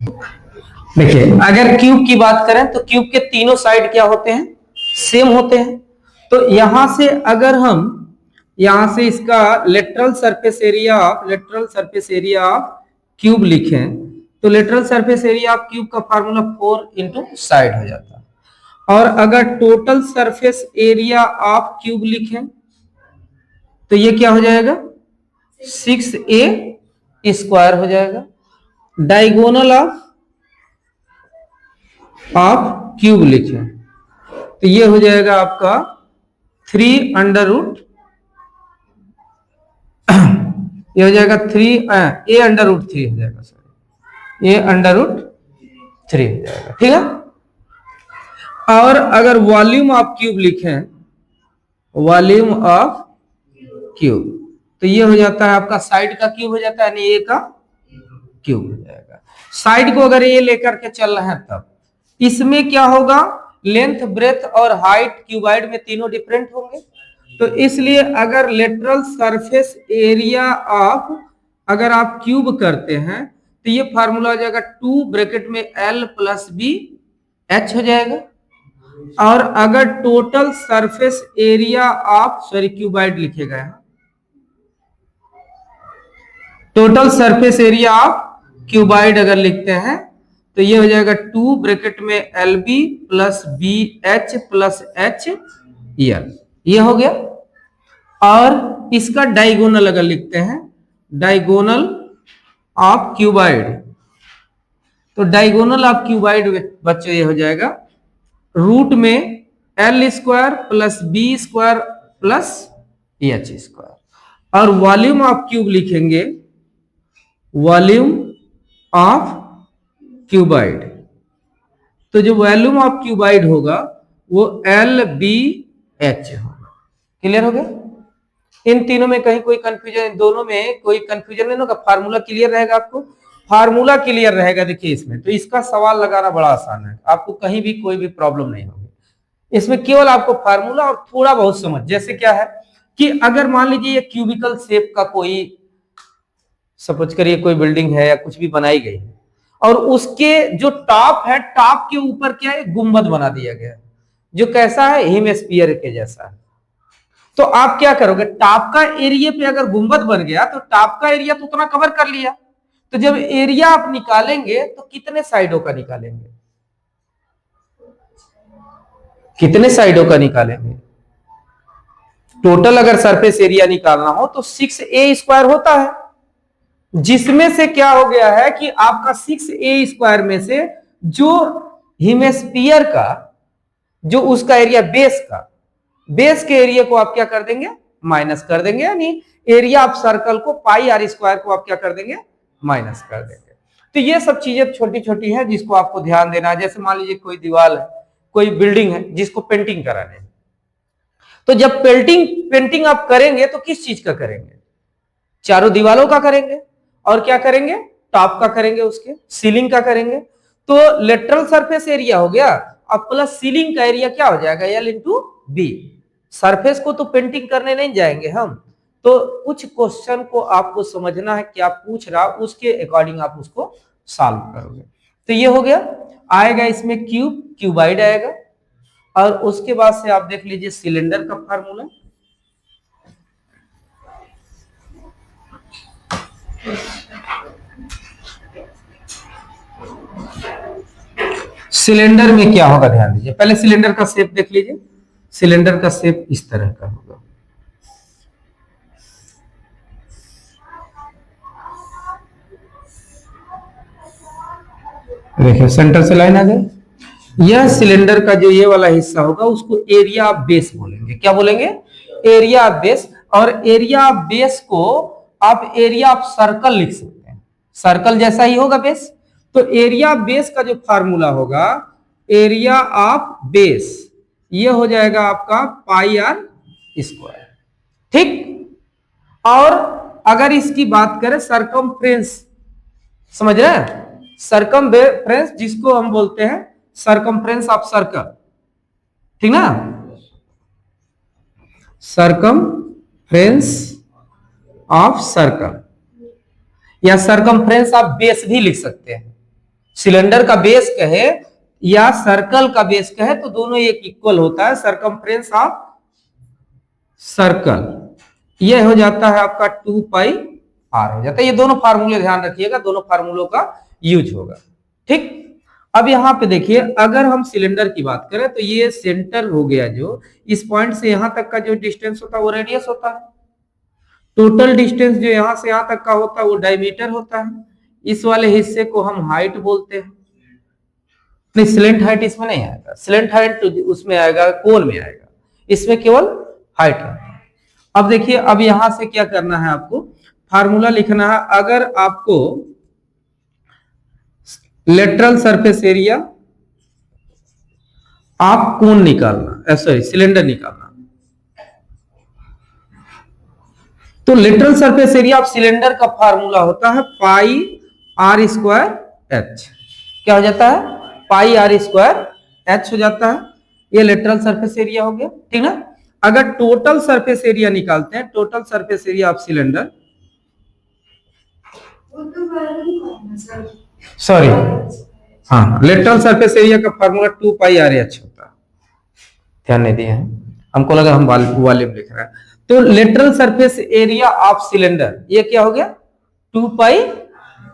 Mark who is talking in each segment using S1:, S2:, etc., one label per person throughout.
S1: देखिए अगर क्यूब की बात करें तो क्यूब के तीनों साइड क्या होते हैं, सेम होते हैं। तो यहां से अगर हम यहां से इसका lateral surface area of cube लिखें तो lateral surface area of cube का फार्मूला 4 इंटू साइड हो जाता है। और अगर total surface area of cube लिखें तो ये क्या हो जाएगा, 6a² हो जाएगा। डायगोनल ऑफ क्यूब लिखें तो ये हो जाएगा आपका 3 ये हो जाएगा 3 a√3 हो जाएगा, सॉरी a√3 हो जाएगा, ठीक है। और अगर वॉल्यूम ऑफ क्यूब लिखें, वॉल्यूम ऑफ क्यूब तो ये हो जाता है आपका साइड का क्यूब हो जाता है, यानी ए का क्यूब हो जाएगा। साइड को अगर ये लेकर के चल रहे हैं तब इसमें क्या होगा, लेंथ ब्रेथ और हाइट क्यूबाइड में तीनों डिफरेंट होंगे। तो इसलिए अगर लेटरल सरफेस एरिया ऑफ अगर आप क्यूब करते हैं तो ये फार्मूला हो जाएगा 2 ब्रैकेट में L + B H हो जाएगा। और अगर total surface area of cuboid लिखेगा, total surface area of cuboid अगर लिखते हैं तो ये हो जाएगा 2 ब्रैकेट में LB + BH + HL, ये हो गया। और इसका डायगोनल अगर लिखते हैं, डायगोनल ऑफ क्यूबाइड, तो डायगोनल ऑफ क्यूबाइड बच्चों ये हो जाएगा रूट में L² + B² + H²। और वॉल्यूम ऑफ क्यूब लिखेंगे, वॉल्यूम ऑफ क्यूबाइड, तो जो वॉल्यूम ऑफ क्यूबाइड होगा वो LBH होगा। क्लियर हो गया? इन तीनों में कहीं कोई कंफ्यूजन, दोनों में कोई कंफ्यूजन नहीं होगा, फार्मूला क्लियर रहेगा आपको, फार्मूला क्लियर रहेगा। देखिए इसमें तो इसका सवाल लगाना बड़ा आसान है, आपको कहीं भी कोई भी प्रॉब्लम नहीं होगी इसमें, केवल आपको फार्मूला और थोड़ा बहुत समझ। जैसे क्या है कि अगर मान लीजिए ये क्यूबिकल शेप का कोई, सपोज करिए कोई बिल्डिंग है या कुछ भी बनाई गई है और उसके जो टॉप है, टॉप के ऊपर क्या है, गुंबद बना दिया गया है जो कैसा है, हेमिस्फीयर के जैसा है। तो आप क्या करोगे, टॉप का एरिया पे अगर गुंबद बन गया तो टॉप का एरिया तो उतना कवर कर लिया, तो जब एरिया आप निकालेंगे तो कितने साइडों का निकालेंगे, कितने साइडों का निकालेंगे। टोटल अगर सरफेस एरिया निकालना हो तो 6a² होता है, जिसमें से क्या हो गया है कि आपका 6a² में से जो हेमिस्फीयर का जो उसका एरिया बेस के एरिया को आप क्या कर देंगे, माइनस कर देंगे, यानी एरिया ऑफ सर्कल को πr² को आप क्या कर देंगे, माइनस कर देंगे। तो ये सब चीजें छोटी छोटी हैं जिसको आपको ध्यान देना है। जैसे मान लीजिए कोई दीवार है, कोई बिल्डिंग है जिसको पेंटिंग कराने है, तो जब पेंटिंग आप करेंगे तो किस चीज का करेंगे, चारों दीवारों का करेंगे और क्या करेंगे, टॉप का करेंगे, उसके सीलिंग का करेंगे। तो लेटरल सरफेस एरिया हो गया, अब प्लस सीलिंग का एरिया क्या हो जाएगा, L × B। सरफेस को तो पेंटिंग करने नहीं जाएंगे हम, तो कुछ क्वेश्चन को आपको समझना है क्या पूछ रहा, उसके अकॉर्डिंग आप उसको सॉल्व करोगे। तो ये हो गया, आएगा इसमें क्यूबाइड आएगा। और उसके बाद से आप देख लीजिए सिलेंडर का फार्मूला, सिलेंडर में क्या होगा ध्यान दीजिए, पहले सिलेंडर का शेप देख लीजिए। सिलेंडर का शेप इस तरह का होगा, देखिए सेंटर से लाइन आ गई। यह सिलेंडर का जो ये वाला हिस्सा होगा उसको एरिया ऑफ बेस बोलेंगे। क्या बोलेंगे, एरिया ऑफ बेस। और एरिया ऑफ बेस को आप एरिया ऑफ सर्कल लिख सकते हैं, सर्कल जैसा ही होगा बेस। तो एरिया ऑफ बेस का जो फार्मूला होगा, एरिया ऑफ बेस, ये हो जाएगा आपका πr², ठीक। और अगर इसकी बात करें सरकमफ्रेंस, समझ रहे हैं, सरकमफ्रेंस जिसको हम बोलते हैं सरकमफ्रेंस ऑफ सर्कल, ठीक ना, सरकमफ्रेंस ऑफ सर्कल या सरकमफ्रेंस ऑफ बेस भी लिख सकते हैं। सिलेंडर का बेस कहे या सर्कल का बेस कहे तो दोनों एक इक्वल होता है। सरकमफ्रेंस ऑफ सर्कल ये हो जाता है आपका 2 पाई आर हो जाता है। ये दोनों फार्मूले ध्यान रखिएगा, दोनों फार्मूलों का यूज होगा। ठीक, अब यहां पे देखिए, अगर हम सिलेंडर की बात करें तो ये सेंटर हो गया, जो इस पॉइंट से यहां तक का जो डिस्टेंस होता है वो रेडियस होता है। टोटल डिस्टेंस जो यहां से यहां तक का होता है वो डायमीटर होता है। इस वाले हिस्से को हम हाइट बोलते हैं। नहीं, स्लेंट हाइट इसमें नहीं आएगा, स्लेंट हाइट तो उसमें आएगा, कोन में आएगा, इसमें केवल हाइट है। अब देखिए, अब यहां से क्या करना है, आपको फार्मूला लिखना है। अगर आपको लेटरल सरफेस एरिया आप कोन निकालना, सॉरी सिलेंडर निकालना, तो lateral surface area of cylinder का फार्मूला होता है पाई आर स्क्वायर एच। क्या हो जाता है? पाई आर स्क्वायर एच हो जाता है। ये लेटरल सरफेस एरिया हो गया, ठीक ना। अगर टोटल सरफेस एरिया निकालते हैं, total surface area of cylinder, sorry हाँ, लेटरल सरफेस एरिया का फार्मूला 2 पाई आर एच होता है। ध्यान नहीं दिए हैं, हमको लगा हम वॉल्यूम लिख रहे हैं। तो lateral surface area of cylinder ये क्या हो गया? 2 पाई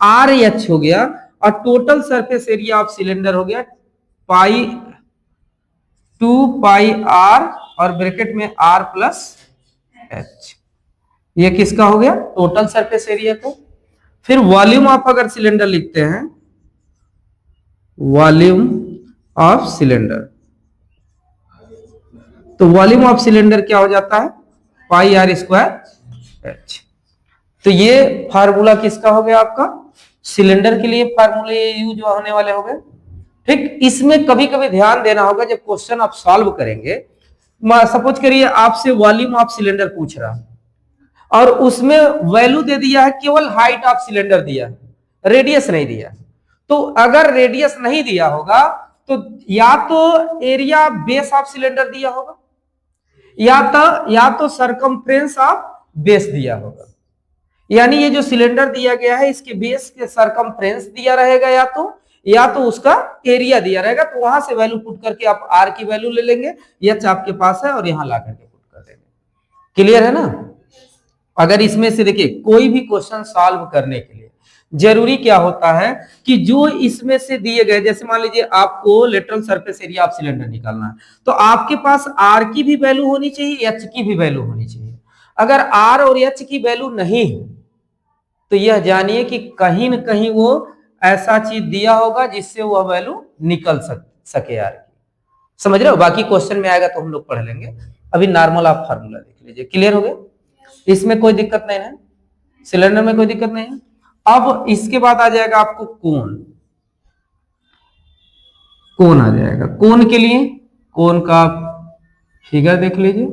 S1: आर एच हो गया, और total surface area of cylinder हो गया पाई 2 पाई आर और ब्रैकेट में आर प्लस एच। ये किसका हो गया? टोटल सरफेस एरिया का। फिर वॉल्यूम ऑफ अगर सिलेंडर लिखते हैं, वॉल्यूम ऑफ सिलेंडर, तो वॉल्यूम ऑफ सिलेंडर क्या हो जाता है? पाई आर स्क्वायर एच। तो ये फार्मूला किसका हो गया? आपका सिलेंडर के लिए फार्मूले यूज होने वाले हो गए। ठीक, इसमें कभी कभी ध्यान देना होगा जब क्वेश्चन आप सॉल्व करेंगे। सपोज करिए आपसे वॉल्यूम ऑफ सिलेंडर पूछ रहा है और उसमें वैल्यू दे दिया है, केवल हाइट ऑफ सिलेंडर दिया है, रेडियस नहीं दिया। तो अगर रेडियस नहीं दिया होगा तो या तो एरिया बेस ऑफ सिलेंडर दिया होगा, या तो सरकमफ्रेंस ऑफ बेस दिया होगा। यानी ये जो सिलेंडर दिया गया है इसके बेस के सरकमफ्रेंस दिया रहेगा, या तो उसका एरिया दिया रहेगा। तो वहां से वैल्यू पुट करके आप आर की वैल्यू ले लेंगे, एच आपके पास है और यहां ला करके पुट कर देंगे। क्लियर है ना? अगर इसमें से देखिए कोई भी क्वेश्चन सॉल्व करने के लिए जरूरी क्या होता है कि जो इसमें से दिए गए, जैसे मान लीजिए आपको lateral surface area of cylinder निकालना है, तो आपके पास आर की भी वैल्यू होनी चाहिए, एच की भी वैल्यू होनी चाहिए। अगर आर और एच की वैल्यू नहीं है तो यह जानिए कि कहीं न कहीं वो ऐसा चीज दिया होगा जिससे वह वैल्यू निकल सके आर की। समझ रहे हो? बाकी क्वेश्चन में आएगा तो हम लोग पढ़ लेंगे। अभी नॉर्मल आप फार्मूला देख लीजिए। क्लियर हो गया? इसमें कोई दिक्कत नहीं है, सिलेंडर में कोई दिक्कत नहीं है। अब इसके बाद आ जाएगा आपको कोन। कोन आ जाएगा। कोन के लिए कोन का फिगर देख लीजिए।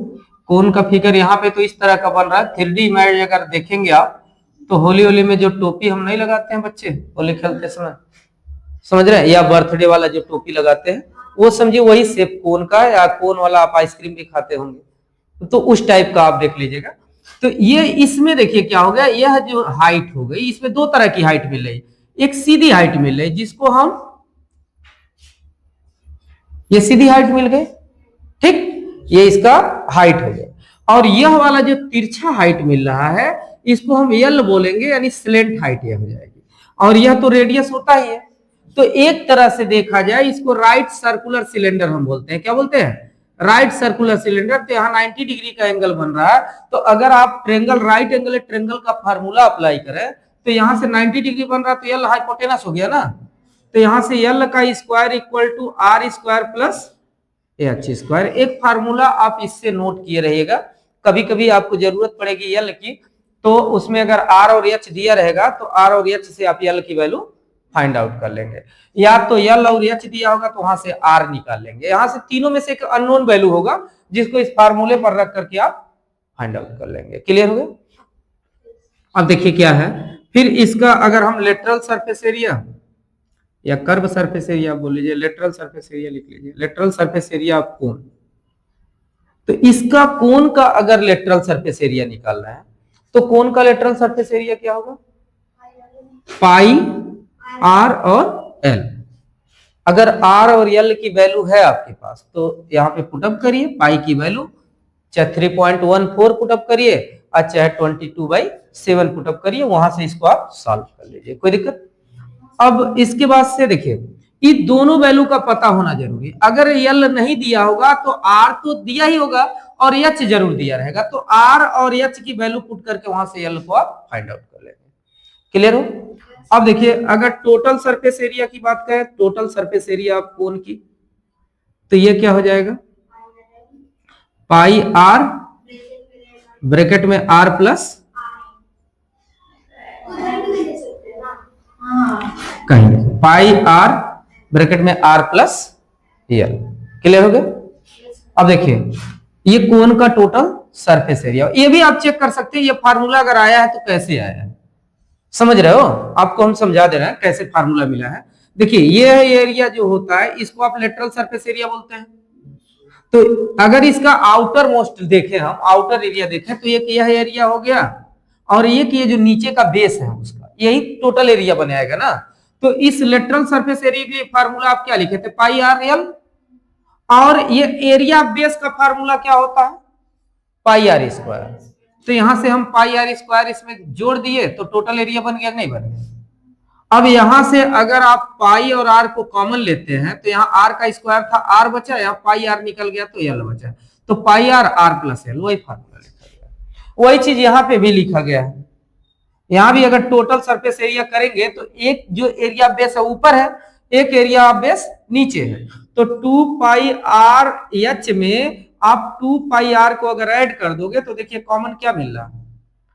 S1: कोन का फिगर यहाँ पे तो इस तरह का बन रहा है। 3D इमेज अगर देखेंगे आप तो होली होली में जो टोपी हम नहीं लगाते हैं बच्चे होली खेलते समय, समझ रहे हैं, या बर्थडे वाला जो टोपी लगाते हैं, वो समझिए वही शेप कोन का है। या कोन वाला आप आइसक्रीम भी खाते होंगे तो उस टाइप का आप देख लीजिएगा। तो ये इसमें देखिए क्या हो गया, यह जो हाइट हो गई इसमें दो तरह की हाइट मिल रही। एक सीधी हाइट मिल रही जिसको हम, ये सीधी हाइट मिल गई, ठीक, ये इसका हाइट हो गया। और यह वाला जो तिरछा हाइट मिल रहा है इसको हम एल बोलेंगे, यानी स्लेंट हाइट यह हो जाएगी। और यह तो रेडियस होता ही है। तो एक तरह से देखा जाए इसको राइट सर्कुलर सिलेंडर हम बोलते हैं। क्या बोलते हैं? Right circular cylinder. तो यहाँ 90 डिग्री का एंगल बन रहा है, तो अगर आप ट्रेंगल, राइट एंगल ट्रेंगल का फार्मूला अप्लाई करें तो यहां से 90 डिग्री बन रहा है, तो एल हाइपोटेनस हो गया ना। तो यहां से एल का square equal to R square plus H square. एक फार्मूला आप इससे नोट किए रहिएगा, कभी कभी आपको जरूरत पड़ेगी एल की, तो उसमें अगर आर और एच दिया रहेगा तो आर और एच से आप एल की वैल्यू फाइंड आउट कर लेंगे। या तो एल और एच दिया होगा तो वहां से आर निकाल लेंगे। यहां से तीनों में से एक अननोन वैल्यू होगा जिसको इस फार्मूले पर रख करके आप फाइंड आउट कर लेंगे। क्लियर हो गया? अब देखिए क्या है, फिर इसका अगर हम लेटरल सरफेस एरिया या कर्व सरफेस एरिया बोल लीजिए, लेटरल सरफेस एरिया लिख लीजिए, lateral surface area of cone. तो इसका कोन का अगर लेटरल सरफेस एरिया निकालना है तो कोन का लेटरल सरफेस एरिया क्या होगा? पाई आर और एल। अगर आर और एल की वैल्यू है आपके पास तो यहाँ पे पुटअप करिए पाई की वैल्यू, चाहे 3.14 पुटअप करिए और चाहे 22/7 पुटअप करिए, वहां से इसको आप सॉल्व कर लीजिए, कोई दिक्कत। अब इसके बाद से देखिए ये दोनों वैल्यू का पता होना जरूरी। अगर एल नहीं दिया होगा तो आर तो दिया ही होगा और एच जरूर दिया रहेगा, तो आर और एच की वैल्यू पुट करके वहां से एल को आप फाइंड आउट कर लेंगे। क्लियर हो? अब देखिए अगर टोटल सरफेस एरिया की बात करें, total surface area of cone की, तो ये क्या हो जाएगा, पाई आर ब्रैकेट में आर प्लस कहीं पाई आर ब्रैकेट में आर प्लस एल। क्लियर हो गया? अब देखिए ये कोन का टोटल सरफेस एरिया, ये भी आप चेक कर सकते हैं, ये फार्मूला अगर आया है तो कैसे आया है, समझ रहे हो? आपको हम समझा दे रहे हैं कैसे फार्मूला मिला है। देखिए ये एरिया जो होता है इसको आप लेटरल सरफेस एरिया बोलते हैं। तो अगर इसका आउटर मोस्ट देखें, हम आउटर एरिया देखें, तो ये यह एरिया हो गया और ये जो नीचे का बेस है उसका, यही टोटल एरिया बनाएगा ना। तो इस लेटरल सरफेस एरिया के लिए फार्मूला आप क्या लिखे थे, पाई आर एल, और ये एरिया बेस का फार्मूला क्या होता है, पाई आर स्क्वायर। तो यहां से हम पाई आर स्क्वायर इसमें जोड़ दिए तो टोटल एरिया बन गया, नहीं बन गया? अब यहां से अगर आप पाई और आर को कॉमन लेते हैं तो यहाँ आर का स्क्वायर था, आर बचा, यहाँ पाई आर निकल गया तो एल बचा, तो पाई आर प्लस एल, वही फार्मूला लिखा गया। वही चीज यहाँ पे भी लिखा गया है। यहाँ भी अगर टोटल सरफेस एरिया करेंगे तो एक जो एरिया बेस है ऊपर है, एक एरिया बेस नीचे है, तो 2 पाई आर एच में आप 2 पाई आर को अगर ऐड कर दोगे तो देखिए कॉमन क्या मिल रहा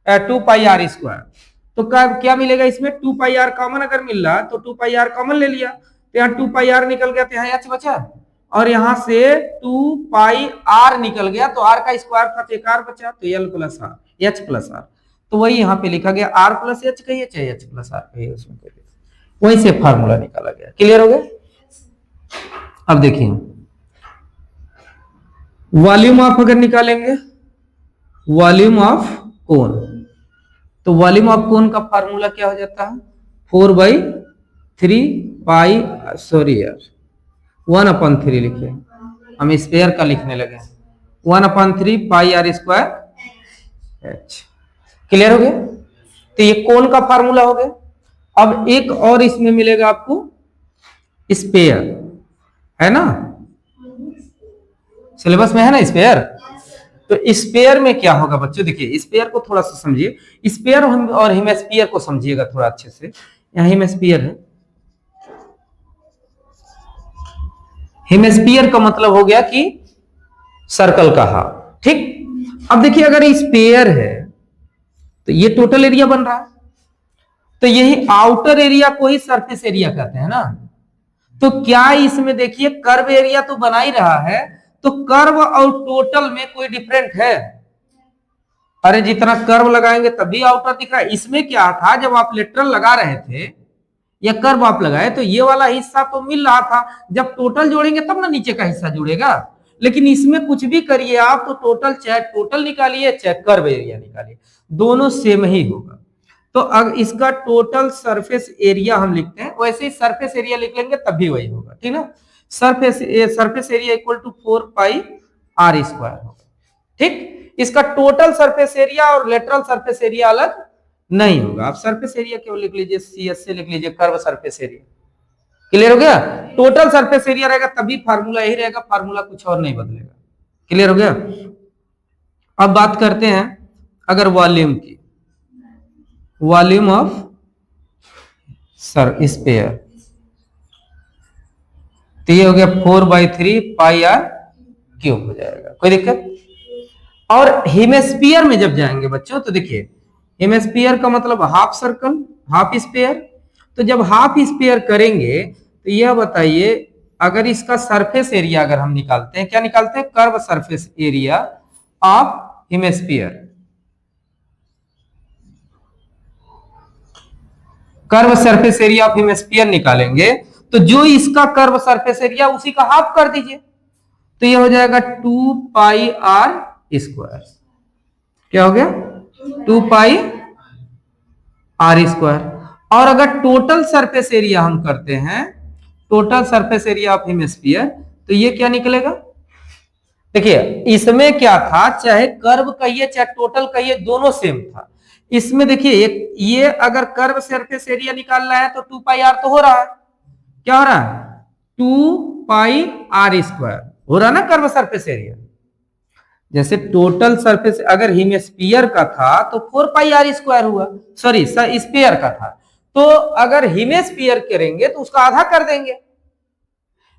S1: है, 2 पाई आर स्क्वायर। तो क्या मिलेगा इसमें, 2 पाई आर कॉमन अगर मिल रहा है तो 2 पाई आर कॉमन ले लिया, तो यहाँ 2 पाई आर निकल गया, तो यहाँ एच बचा, और यहाँ से 2 पाई आर निकल गया तो आर का स्क्वायर था तो एक आर बचा, तो L plus R, H plus R. तो वही यहाँ पे लिखा गया, आर प्लस एच कहिए चाहे एच प्लस आर कहिए, उसमें वहीं से फार्मूला निकाला गया। क्लियर हो गया? अब देखिए वॉल्यूम ऑफ अगर निकालेंगे, वॉल्यूम ऑफ कोन, तो वॉल्यूम ऑफ कोन का फार्मूला क्या हो जाता है, 4/3 पाई, सॉरी यार 1/3 लिखे, हम स्क्वायर का लिखने लगे, 1/3 पाई आर स्क्वायर एच। क्लियर हो गया? तो ये कोन का फार्मूला हो गया। अब एक और इसमें मिलेगा आपको स्पेयर, है ना, सिलेबस में है ना स्पेयर। तो स्पेयर में क्या होगा बच्चों, देखिए स्पेयर को थोड़ा सा समझिए, स्पेयर और हेमिस्फीयर को समझिएगा थोड़ा अच्छे से। यहाँ हेमिस्फीयर है, हेमिस्फीयर का मतलब हो गया कि सर्कल का हाफ, ठीक। अब देखिए अगर स्पेयर है तो ये टोटल एरिया बन रहा है, तो यही आउटर एरिया को ही सरफेस एरिया कहते हैं ना। तो क्या इसमें देखिए कर्व एरिया तो बना ही रहा है, तो कर्व और टोटल में कोई डिफरेंट है? अरे जितना कर्व लगाएंगे तभी आउटर दिख रहा है। इसमें क्या था, जब आप लेटरल लगा रहे थे या कर्व आप लगाए तो ये वाला हिस्सा तो मिल रहा था, जब टोटल जोड़ेंगे तब ना नीचे का हिस्सा जुड़ेगा। लेकिन इसमें कुछ भी करिए आप, तो टोटल चाहे टोटल निकालिए चाहे कर्व एरिया निकालिए, दोनों सेम ही होगा। तो अगर इसका टोटल सरफेस एरिया हम लिखते हैं, वैसे ही सरफेस एरिया लिख लेंगे तब भी वही होगा, ठीक ना। Surface area equal to 4 pi R square होगा, ठीक। इसका टोटल सरफेस एरिया और लेटरल सरफेस एरिया अलग नहीं होगा। आप सरफेस एरिया क्यों लिख लीजिए, CS से लिख लीजिए कर्व सरफेस एरिया। क्लियर हो गया? टोटल सरफेस एरिया रहेगा तभी फार्मूला यही रहेगा, फार्मूला कुछ और नहीं बदलेगा। क्लियर हो गया? अब बात करते हैं अगर वॉल्यूम की, वॉल्यूम ऑफ स्पेयर, तो ये हो गया 4/3 पाई आर क्यूब हो जाएगा, कोई दिक्कत? और हेमिस्फीयर में जब जाएंगे बच्चों तो देखिए हेमिस्फीयर का मतलब हाफ सर्कल, हाफ स्पेयर। तो जब हाफ स्पेयर करेंगे तो यह बताइए, अगर इसका सरफेस एरिया अगर हम निकालते हैं, क्या निकालते हैं, curve surface area of hemisphere, curve surface area of hemisphere निकालेंगे तो जो इसका कर्व सरफेस एरिया उसी का हाफ कर दीजिए, तो ये हो जाएगा 2 पाई आर स्क्वायर। क्या हो गया, 2 पाई आर स्क्वायर। और अगर टोटल सरफेस एरिया हम करते हैं total surface area of hemisphere, तो ये क्या निकलेगा? देखिए इसमें क्या था, चाहे कर्व कहिए चाहे टोटल कहिए दोनों सेम था। इसमें देखिए एक ये अगर कर्व सरफेस एरिया निकालना है तो 2 पाई आर तो हो रहा है, क्या हो रहा है? 2 पाई आर स्क्वायर हो रहा है ना कर्व सरफेस एरिया। जैसे टोटल सरफेस अगर हेमिस्फीयर का था तो 4 पाई आर स्क्वायर हुआ, सॉरी स्फीयर का था, तो अगर हेमिस्फीयर करेंगे तो उसका आधा कर देंगे।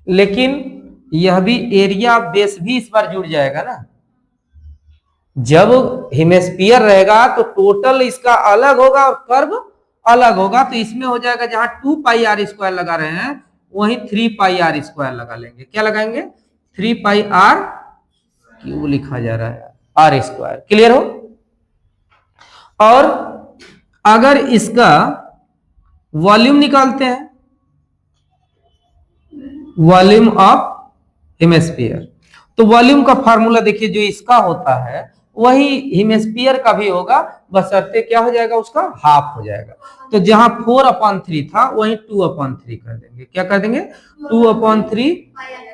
S1: लेकिन यह भी एरिया बेस भी इस बार जुड़ जाएगा ना, जब हेमिस्फीयर रहेगा तो टोटल इसका अलग होगा और कर्व अलग होगा, तो इसमें हो जाएगा जहां 2 पाई आर स्क्वायर लगा रहे हैं वहीं 3 पाई आर स्क्वायर लगा लेंगे। क्या लगाएंगे? 3 पाई आर क्यों लिखा जा रहा है आर स्क्वायर। क्लियर हो? और अगर इसका वॉल्यूम निकालते हैं, वॉल्यूम ऑफ हेमिस्फीयर, तो वॉल्यूम का फार्मूला देखिए जो इसका होता है वही हेमिस्फीयर का भी होगा, बशर्ते क्या हो जाएगा उसका हाफ हो जाएगा। तो जहां 4/3 था वहीं 2/3 कर देंगे। क्या कर देंगे? 2/3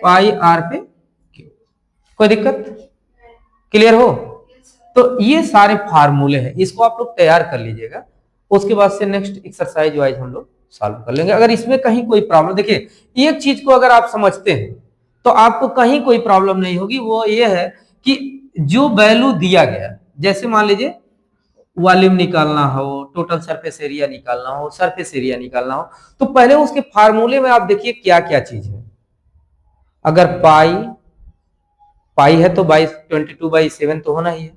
S1: पाई आर पे क्यू। कोई दिक्कत? क्लियर हो? तो ये सारे फार्मूले हैं, इसको आप लोग तैयार कर लीजिएगा। उसके बाद से नेक्स्ट एक्सरसाइज वाइज हम लोग सॉल्व कर लेंगे। अगर इसमें कहीं कोई प्रॉब्लम, देखिए एक चीज को अगर आप समझते हैं तो आपको कहीं कोई प्रॉब्लम नहीं होगी। वो ये है कि जो वैल्यू दिया गया, जैसे मान लीजिए वॉल्यूम निकालना हो, टोटल सरफेस एरिया निकालना हो, सरफेस एरिया निकालना हो, तो पहले उसके फार्मूले में आप देखिए क्या क्या चीज है। अगर पाई है तो 22/7 तो होना ही है।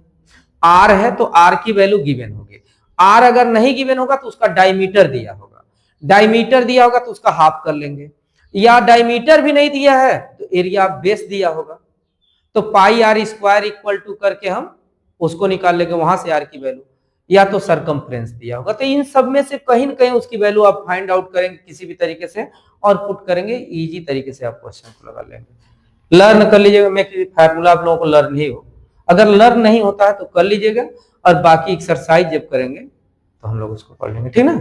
S1: आर है तो आर की वैल्यू गिवन होगी। आर अगर नहीं गिवन होगा तो उसका डायमीटर दिया होगा, डायमीटर दिया होगा तो उसका हाफ कर लेंगे, या डायमीटर भी नहीं दिया है तो एरिया बेस दिया होगा, तो पाई आर स्क्वायर इक्वल टू करके हम उसको निकाल लेंगे वहां से आर की वैल्यू, या तो सरकमफ्रेंस दिया होगा। तो इन सब में से कहीं ना कहीं उसकी वैल्यू आप फाइंड आउट करेंगे किसी भी तरीके से और पुट करेंगे, इजी तरीके से आप क्वेश्चन को लगा लेंगे। लर्न कर लीजिएगा, मैं फार्मूला आप लोगों को लर्न ही हो, अगर लर्न नहीं होता है तो कर लीजिएगा, और बाकी एक्सरसाइज जब करेंगे तो हम लोग उसको पढ़ लेंगे, ठीक ना।